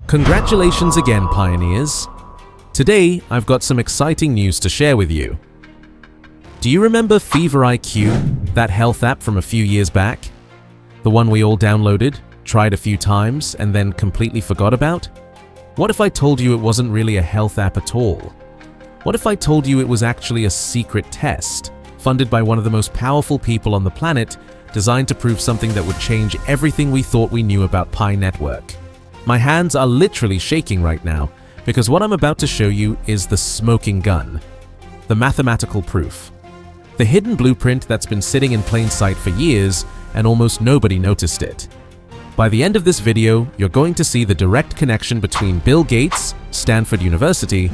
Congratulations again, pioneers! Today, I've got some exciting news to share with you. Do you remember FeverIQ, that health app from a few years back? The one we all downloaded, tried a few times, and then completely forgot about? What if I told you it wasn't really a health app at all? What if I told you it was actually a secret test, funded by one of the most powerful people on the planet, designed to prove something that would change everything we thought we knew about Pi Network? My hands are literally shaking right now, because what I'm about to show you is the smoking gun. The mathematical proof. The hidden blueprint that's been sitting in plain sight for years, and almost nobody noticed it. By the end of this video, you're going to see the direct connection between Bill Gates, Stanford University,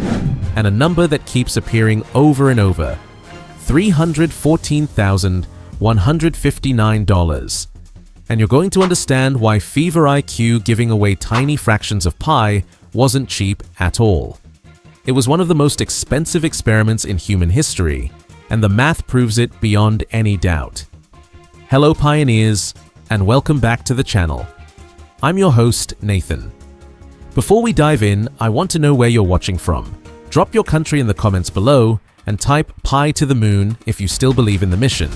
and a number that keeps appearing over and over: $314,159. And you're going to understand why FeverIQ giving away tiny fractions of pi wasn't cheap at all. It was one of the most expensive experiments in human history, and the math proves it beyond any doubt. Hello pioneers, and welcome back to the channel. I'm your host, Nathan. Before we dive in, I want to know where you're watching from. Drop your country in the comments below, and type pi to the moon if you still believe in the mission.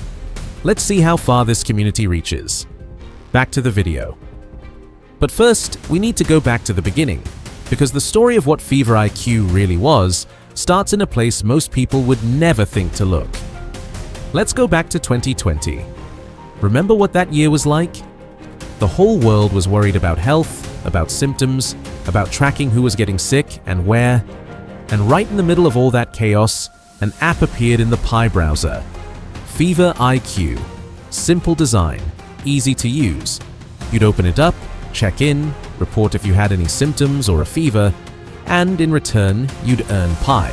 Let's see how far this community reaches. Back to the video. But first, we need to go back to the beginning, because the story of what FeverIQ really was starts in a place most people would never think to look. Let's go back to 2020. Remember what that year was like? The whole world was worried about health, about symptoms, about tracking who was getting sick and where. And right in the middle of all that chaos, an app appeared in the Pi browser. FeverIQ. Simple design. Easy to use. You'd open it up, check in, report if you had any symptoms or a fever, and in return, you'd earn pi.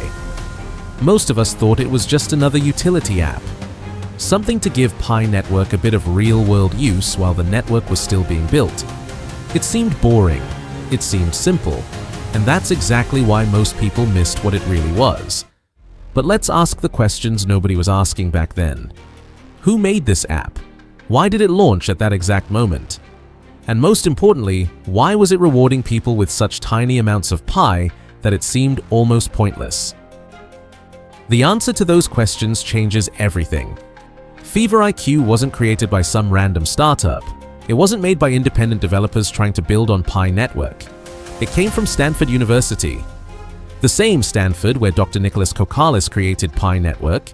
Most of us thought it was just another utility app. Something to give Pi Network a bit of real-world use while the network was still being built. It seemed boring. It seemed simple. And that's exactly why most people missed what it really was. But let's ask the questions nobody was asking back then. Who made this app? Why did it launch at that exact moment? And most importantly, why was it rewarding people with such tiny amounts of pi that it seemed almost pointless? The answer to those questions changes everything. FeverIQ wasn't created by some random startup. It wasn't made by independent developers trying to build on Pi Network. It came from Stanford University. The same Stanford where Dr. Nicholas Kokalis created Pi Network.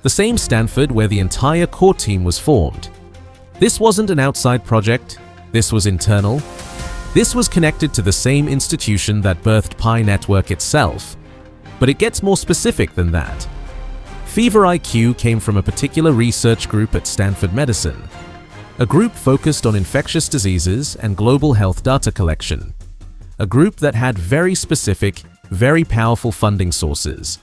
The same Stanford where the entire core team was formed. This wasn't an outside project, this was internal. This was connected to the same institution that birthed Pi Network itself. But it gets more specific than that. FeverIQ came from a particular research group at Stanford Medicine, a group focused on infectious diseases and global health data collection, a group that had very specific, very powerful funding sources.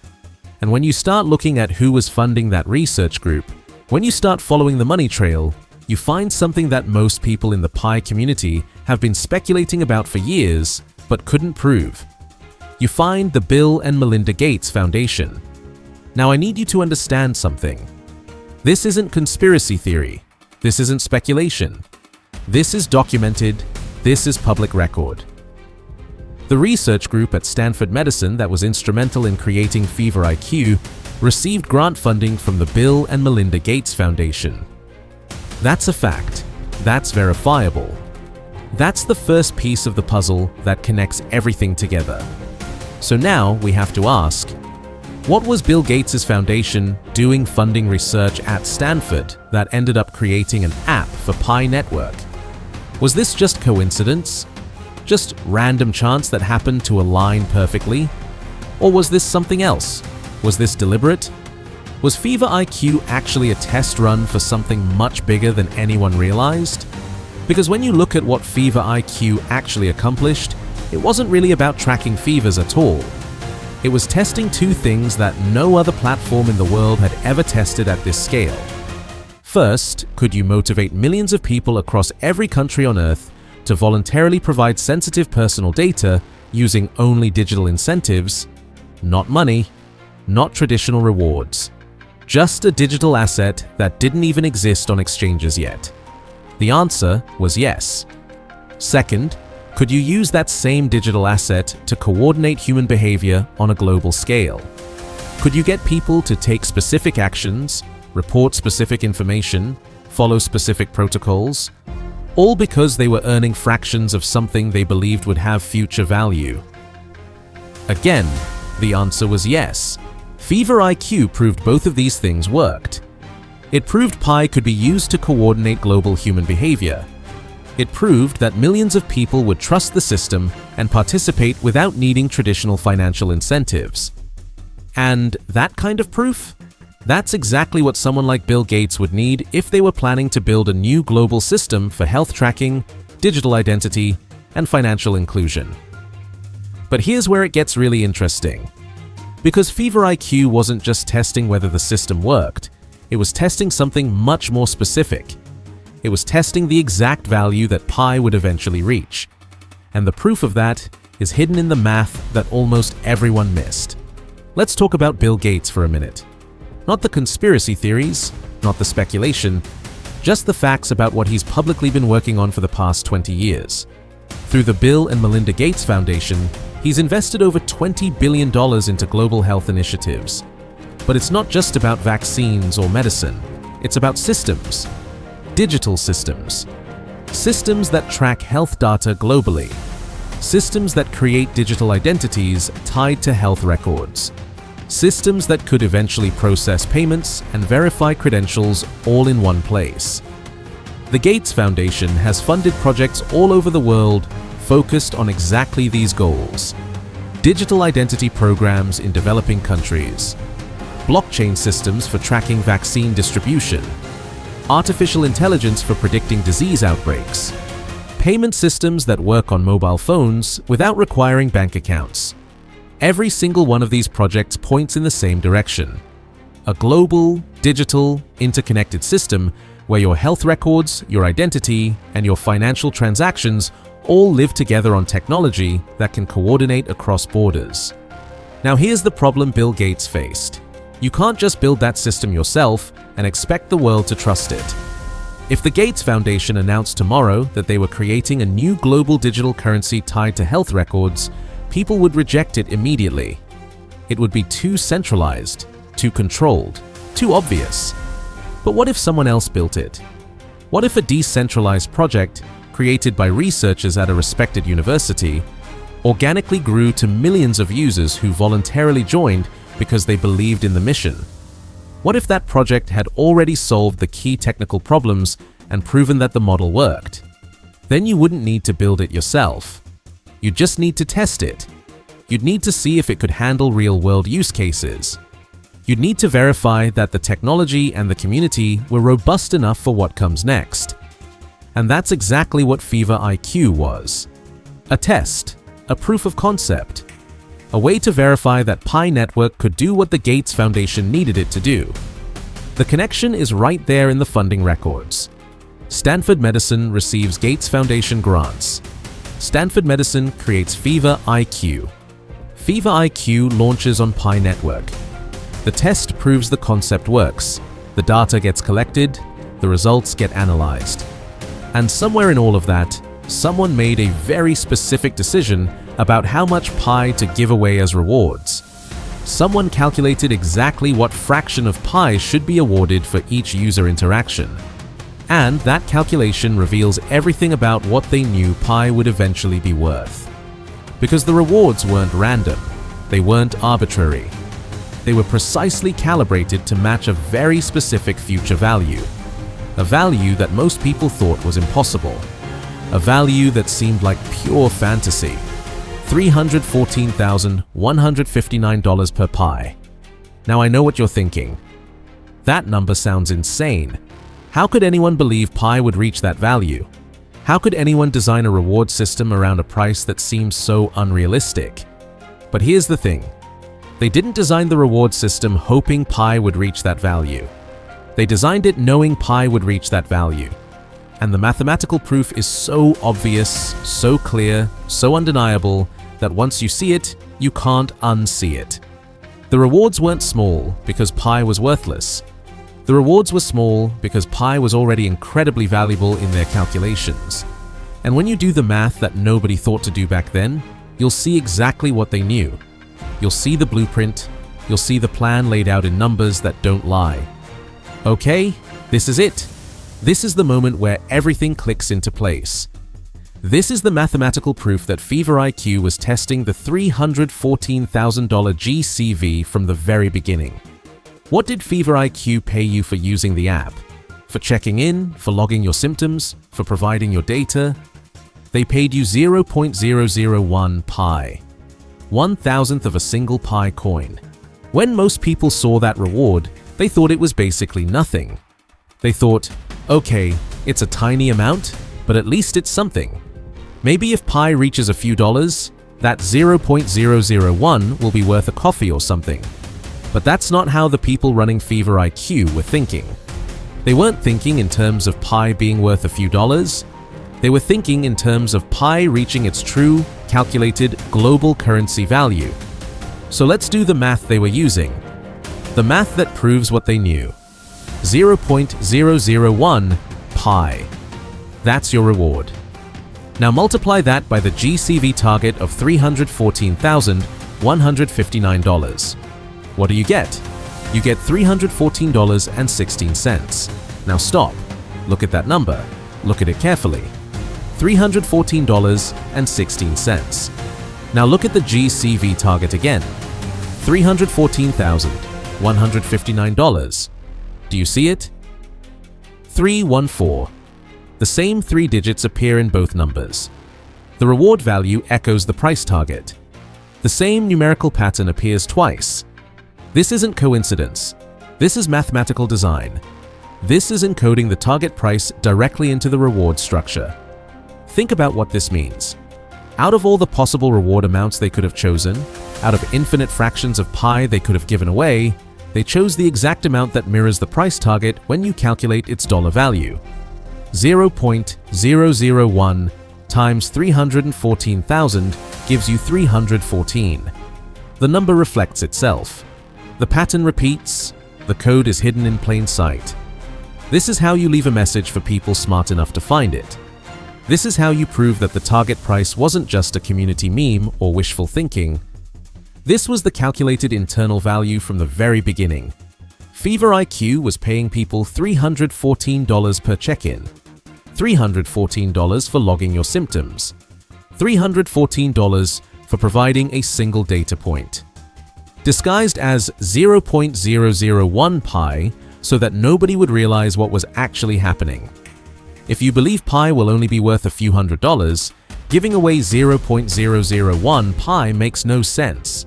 And when you start looking at who was funding that research group, when you start following the money trail, you find something that most people in the Pi community have been speculating about for years, but couldn't prove. You find the Bill and Melinda Gates Foundation. Now I need you to understand something. This isn't conspiracy theory. This isn't speculation. This is documented. This is public record. The research group at Stanford Medicine that was instrumental in creating FeverIQ received grant funding from the Bill and Melinda Gates Foundation. That's a fact. That's verifiable. That's the first piece of the puzzle that connects everything together. So now we have to ask, what was Bill Gates' foundation doing funding research at Stanford that ended up creating an app for Pi Network? Was this just coincidence? Just random chance that happened to align perfectly? Or was this something else? Was this deliberate? Was FeverIQ actually a test run for something much bigger than anyone realized? Because when you look at what FeverIQ actually accomplished, it wasn't really about tracking fevers at all. It was testing two things that no other platform in the world had ever tested at this scale. First, could you motivate millions of people across every country on Earth to voluntarily provide sensitive personal data using only digital incentives, not money, not traditional rewards? Just a digital asset that didn't even exist on exchanges yet. The answer was yes. Second, Could you use that same digital asset to coordinate human behavior on a global scale? Could you get people to take specific actions, report specific information, follow specific protocols, all because they were earning fractions of something they believed would have future value? Again, the answer was yes. FeverIQ proved both of these things worked. It proved Pi could be used to coordinate global human behavior. It proved that millions of people would trust the system and participate without needing traditional financial incentives. And that kind of proof? That's exactly what someone like Bill Gates would need if they were planning to build a new global system for health tracking, digital identity, and financial inclusion. But here's where it gets really interesting. Because FeverIQ wasn't just testing whether the system worked, it was testing something much more specific. It was testing the exact value that Pi would eventually reach. And the proof of that is hidden in the math that almost everyone missed. Let's talk about Bill Gates for a minute. Not the conspiracy theories, not the speculation, just the facts about what he's publicly been working on for the past 20 years. Through the Bill and Melinda Gates Foundation, he's invested over $20 billion into global health initiatives. But it's not just about vaccines or medicine. It's about systems. Digital systems. Systems that track health data globally. Systems that create digital identities tied to health records. Systems that could eventually process payments and verify credentials all in one place. The Gates Foundation has funded projects all over the world focused on exactly these goals. Digital identity programs in developing countries, blockchain systems for tracking vaccine distribution, artificial intelligence for predicting disease outbreaks, payment systems that work on mobile phones without requiring bank accounts. Every single one of these projects points in the same direction. A global, digital, interconnected system where your health records, your identity, and your financial transactions all live together on technology that can coordinate across borders. Now here's the problem Bill Gates faced. You can't just build that system yourself and expect the world to trust it. If the Gates Foundation announced tomorrow that they were creating a new global digital currency tied to health records, people would reject it immediately. It would be too centralized, too controlled, too obvious. But what if someone else built it? What if a decentralized project, created by researchers at a respected university, organically grew to millions of users who voluntarily joined because they believed in the mission? What if that project had already solved the key technical problems and proven that the model worked? Then you wouldn't need to build it yourself. You'd just need to test it. You'd need to see if it could handle real-world use cases. You'd need to verify that the technology and the community were robust enough for what comes next. And that's exactly what FeverIQ was. A test, a proof of concept, a way to verify that Pi Network could do what the Gates Foundation needed it to do. The connection is right there in the funding records. Stanford Medicine receives Gates Foundation grants. Stanford Medicine creates FeverIQ. FeverIQ launches on Pi Network. The test proves the concept works. The data gets collected, the results get analyzed. And somewhere in all of that, someone made a very specific decision about how much Pi to give away as rewards. Someone calculated exactly what fraction of Pi should be awarded for each user interaction. And that calculation reveals everything about what they knew Pi would eventually be worth. Because the rewards weren't random, they weren't arbitrary. They were precisely calibrated to match a very specific future value. A value that most people thought was impossible. A value that seemed like pure fantasy. $314,159 per Pi. Now I know what you're thinking. That number sounds insane. How could anyone believe Pi would reach that value? How could anyone design a reward system around a price that seems so unrealistic? But here's the thing. They didn't design the reward system hoping Pi would reach that value. They designed it knowing Pi would reach that value. And the mathematical proof is so obvious, so clear, so undeniable that once you see it, you can't unsee it. The rewards weren't small because Pi was worthless. The rewards were small because Pi was already incredibly valuable in their calculations. And when you do the math that nobody thought to do back then, you'll see exactly what they knew. You'll see the blueprint, you'll see the plan laid out in numbers that don't lie. Okay, this is it. This is the moment where everything clicks into place. This is the mathematical proof that FeverIQ was testing the $314,000 GCV from the very beginning. What did FeverIQ pay you for using the app? For checking in, for logging your symptoms, for providing your data? They paid you 0.001 Pi, 1,000th of a single PiCoin. When most people saw that reward, they thought it was basically nothing. They thought, okay, it's a tiny amount, but at least it's something. Maybe if Pi reaches a few dollars, that 0.001 will be worth a coffee or something. But that's not how the people running FeverIQ were thinking. They weren't thinking in terms of Pi being worth a few dollars. They were thinking in terms of Pi reaching its true, calculated, global currency value. So let's do the math they were using. The math that proves what they knew. 0.001 Pi. That's your reward. Now multiply that by the GCV target of $314,159. What do you get? You get $314.16. Now stop. Look at that number. Look at it carefully. $314.16. Now look at the GCV target again. $314,159. Do you see it? 314. The same three digits appear in both numbers. The reward value echoes the price target. The same numerical pattern appears twice. This isn't coincidence. This is mathematical design. This is encoding the target price directly into the reward structure. Think about what this means. Out of all the possible reward amounts they could have chosen, out of infinite fractions of Pi they could have given away, they chose the exact amount that mirrors the price target when you calculate its dollar value. 0.001 times 314,000 gives you 314. The number reflects itself. The pattern repeats. The code is hidden in plain sight. This is how you leave a message for people smart enough to find it. This is how you prove that the target price wasn't just a community meme or wishful thinking. This was the calculated internal value from the very beginning. FeverIQ was paying people $314 per check-in, $314 for logging your symptoms, $314 for providing a single data point. Disguised as 0.001 Pi so that nobody would realize what was actually happening. If you believe Pi will only be worth a few $100s, giving away 0.001 Pi makes no sense.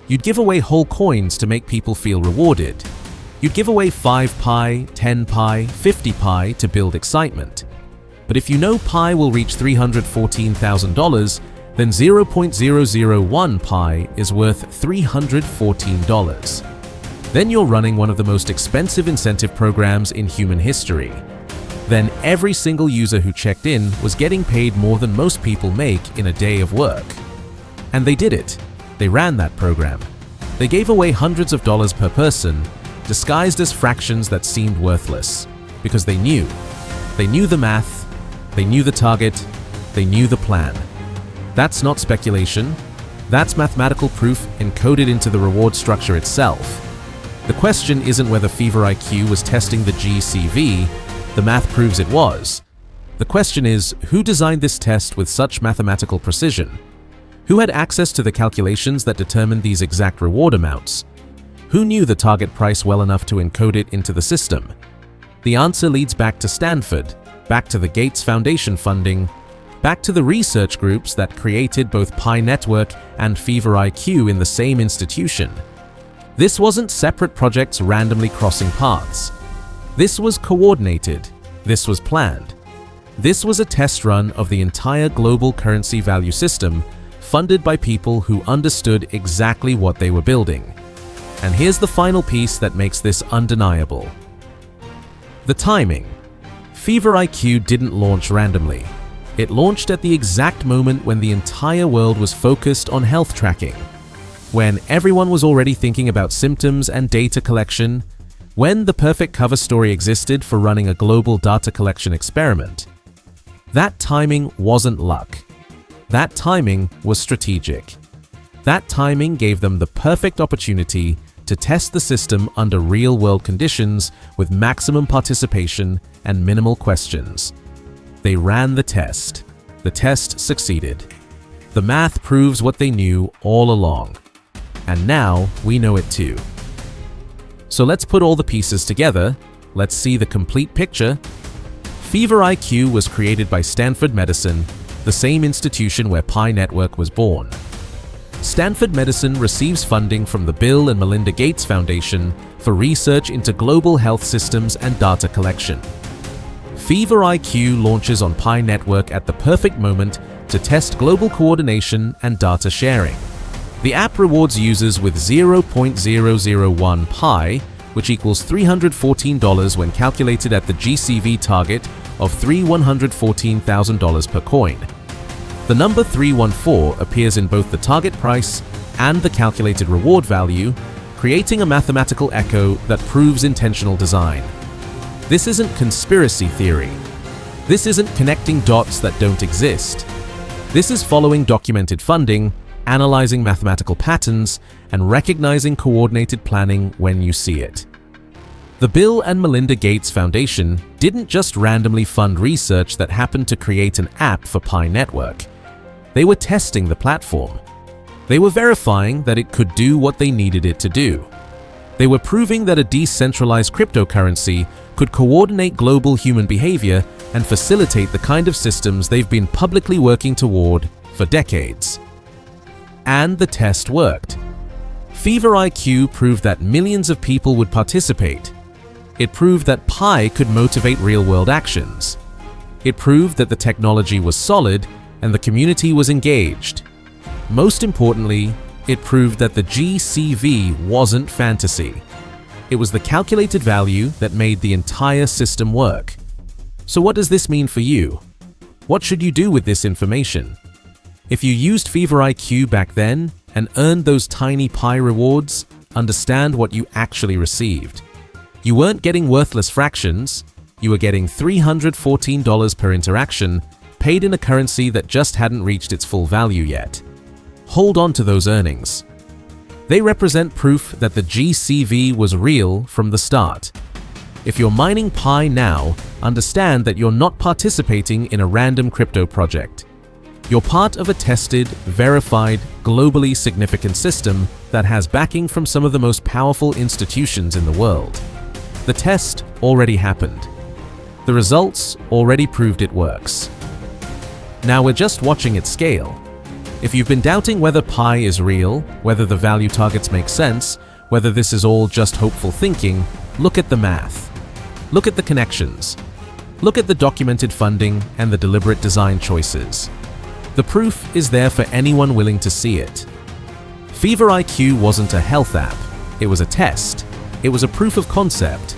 You'd give away whole coins to make people feel rewarded. You'd give away 5 Pi, 10 Pi, 50 Pi to build excitement. But if you know Pi will reach $314,000, then 0.001 Pi is worth $314. Then you're running one of the most expensive incentive programs in human history. Then every single user who checked in was getting paid more than most people make in a day of work. And they did it. They ran that program. They gave away hundreds of dollars per person, disguised as fractions that seemed worthless, because they knew. They knew the math, they knew the target, they knew the plan. That's not speculation. That's mathematical proof encoded into the reward structure itself. The question isn't whether FeverIQ was testing the GCV. The math proves it was. The question is, who designed this test with such mathematical precision? Who had access to the calculations that determined these exact reward amounts? Who knew the target price well enough to encode it into the system? The answer leads back to Stanford, back to the Gates Foundation funding, back to the research groups that created both Pi Network and FeverIQ in the same institution. This wasn't separate projects randomly crossing paths. This was coordinated. This was planned. This was a test run of the entire global currency value system, funded by people who understood exactly what they were building. And here's the final piece that makes this undeniable. The timing. FeverIQ didn't launch randomly. It launched at the exact moment when the entire world was focused on health tracking, when everyone was already thinking about symptoms and data collection, when the perfect cover story existed for running a global data collection experiment. That timing wasn't luck. That timing was strategic. That timing gave them the perfect opportunity to test the system under real-world conditions with maximum participation and minimal questions. They ran the test. The test succeeded. The math proves what they knew all along. And now we know it too. So let's put all the pieces together. Let's see the complete picture. FeverIQ was created by Stanford Medicine, the same institution where Pi Network was born. Stanford Medicine receives funding from the Bill and Melinda Gates Foundation for research into global health systems and data collection. FeverIQ launches on Pi Network at the perfect moment to test global coordination and data sharing. The app rewards users with 0.001 Pi, which equals $314 when calculated at the GCV target of $114,000 per coin. The number 314 appears in both the target price and the calculated reward value, creating a mathematical echo that proves intentional design. This isn't conspiracy theory. This isn't connecting dots that don't exist. This is following documented funding, analyzing mathematical patterns, and recognizing coordinated planning when you see it. The Bill and Melinda Gates Foundation didn't just randomly fund research that happened to create an app for Pi Network. They were testing the platform. They were verifying that it could do what they needed it to do. They were proving that a decentralized cryptocurrency could coordinate global human behavior and facilitate the kind of systems they've been publicly working toward for decades. And the test worked. FeverIQ proved that millions of people would participate. It proved that Pi could motivate real-world actions. It proved that the technology was solid and the community was engaged. Most importantly, it proved that the GCV wasn't fantasy. It was the calculated value that made the entire system work. So what does this mean for you? What should you do with this information? If you used FeverIQ back then and earned those tiny Pi rewards, understand what you actually received. You weren't getting worthless fractions, you were getting $314 per interaction, paid in a currency that just hadn't reached its full value yet. Hold on to those earnings. They represent proof that the GCV was real from the start. If you're mining Pi now, understand that you're not participating in a random crypto project. You're part of a tested, verified, globally significant system that has backing from some of the most powerful institutions in the world. The test already happened. The results already proved it works. Now we're just watching it scale. If you've been doubting whether Pi is real, whether the value targets make sense, whether this is all just hopeful thinking, look at the math. Look at the connections. Look at the documented funding and the deliberate design choices. The proof is there for anyone willing to see it. FeverIQ wasn't a health app. It was a test. It was a proof of concept.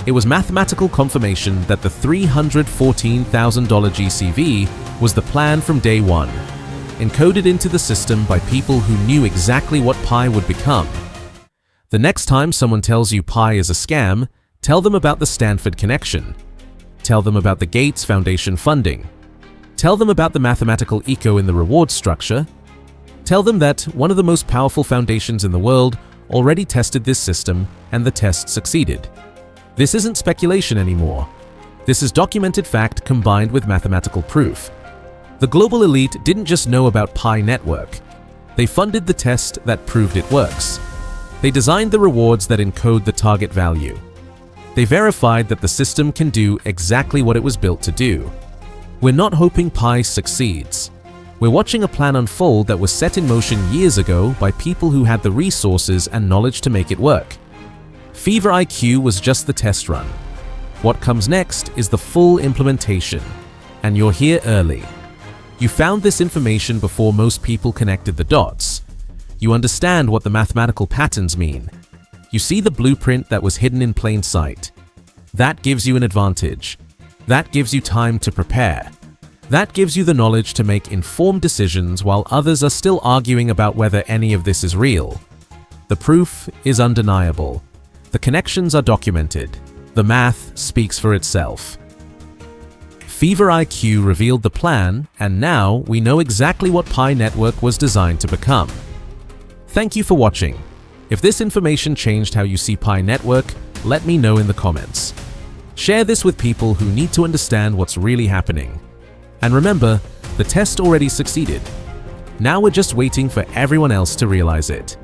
It was mathematical confirmation that the $314,000 GCV was the plan from day one, encoded into the system by people who knew exactly what Pi would become. The next time someone tells you Pi is a scam, tell them about the Stanford connection. Tell them about the Gates Foundation funding. Tell them about the mathematical echo in the reward structure. Tell them that one of the most powerful foundations in the world already tested this system and the test succeeded. This isn't speculation anymore. This is documented fact combined with mathematical proof. The global elite didn't just know about Pi Network. They funded the test that proved it works. They designed the rewards that encode the target value. They verified that the system can do exactly what it was built to do. We're not hoping Pi succeeds. We're watching a plan unfold that was set in motion years ago by people who had the resources and knowledge to make it work. FeverIQ was just the test run. What comes next is the full implementation, and you're here early. You found this information before most people connected the dots. You understand what the mathematical patterns mean. You see the blueprint that was hidden in plain sight. That gives you an advantage. That gives you time to prepare. That gives you the knowledge to make informed decisions while others are still arguing about whether any of this is real. The proof is undeniable. The connections are documented. The math speaks for itself. FeverIQ revealed the plan, and now we know exactly what Pi Network was designed to become. Thank you for watching. If this information changed how you see Pi Network, let me know in the comments. Share this with people who need to understand what's really happening. And remember, the test already succeeded. Now we're just waiting for everyone else to realize it.